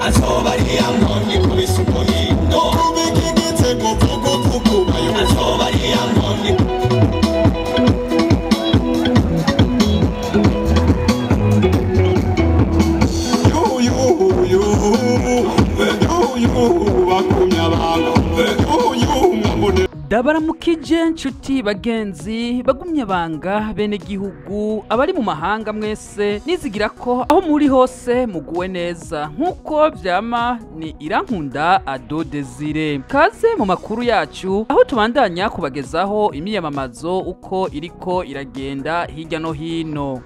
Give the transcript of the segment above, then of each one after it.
azoba ari yankoni kubisuko hino kubigigitse kuvuguvugu azoba ari yankoni Dabaramukije nshuti bagenzi bagumye banga bene gihugu abari mu mahanga mwese nizigira ko aho muri hose muguwe neza nkuko vyama ni Irankunda Ado Desire kaze mu makuru yacu aho tubandanya kubagezaho imyiyamamazo uko iriko iragenda hirya no hino.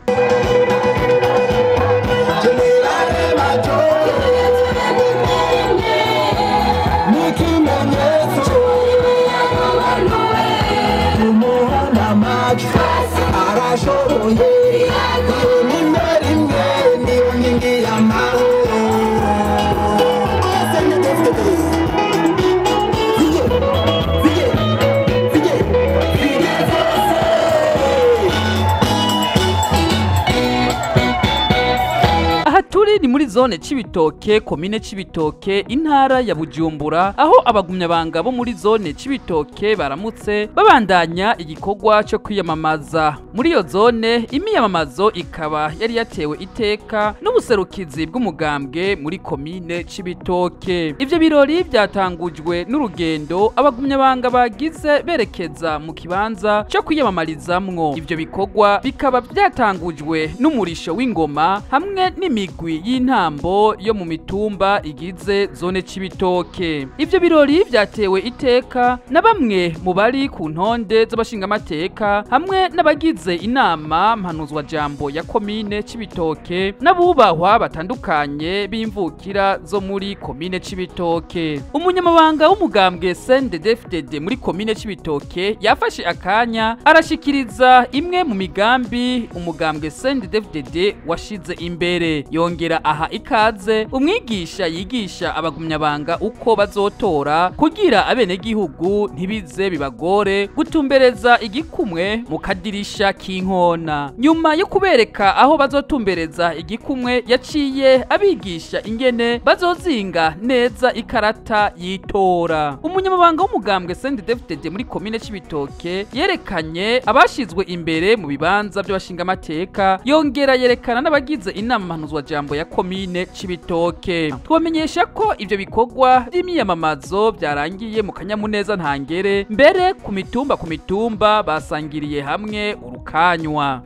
Ni muri zone Cibitoke, komine Cibitoke, intara ya Bujumbura, aho abagumyabanga bo muri zone Cibitoke baramutse babandanya igikorwa cyo kwiyamamaza. Muri iyo zone imyiyamamazo ikaba yari yatewe iteka n'ubuserukizi bw'umugambwe muri komine Cibitoke. Ivyo birori byatangujwe n'urugendo abagumyabanga bagize berekeza mu kibanza cyo kwiyamamarizamwo. Ivyo bikorwa bikaba byatangujwe n'umurisho w'ingoma hamwe n'imigwi y'intambo yo mu mitumba igize zone Cibitoke. Ivyo birori vyatewe iteka na bamwe mu bari ku ntonde z'abashingamateka hamwe n'abagize inama mpanuzwa jambo ya komine Cibitoke n'abubahwa batandukanye b'imvukira zo muri komine Cibitoke. Umunyamabanga w'umugambwe CNDD-FDD muri komine Cibitoke yafashe akanya arashikiriza imwe mu migambi umugambwe CNDD-FDD washize imbere. Yongera aha ikaze umwigisha yigisha abagumyabanga uko bazotora kugira abene gihugu ntibize bibagore gutumbereza igikumwe mu kadirisha k'inkona. Nyuma yo kubereka aho bazotumbereza igikumwe yaciye abigisha ingene bazozinga neza ikarata yitora. Umunyamabanga w'umugambwe CNDD-FDD muri komine Cibitoke yerekanye abashizwe imbere mu bibanza by'abashingamateka, yongera yerekana n'abagize inama mpanuzwa jambo ya komine Cibitoke. Twamenyesha ko ivyo bikorwa by'imyiyamamazo byarangiye mu kanyamuneza ntangere, mbere ku mitumba basangiriye hamwe urukanywa.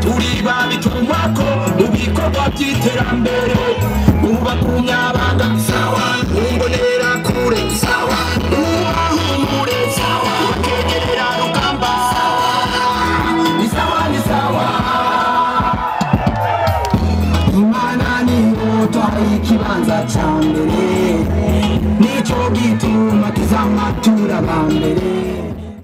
Turi babitumwako mu bikorwa by'iterambere mu bakumya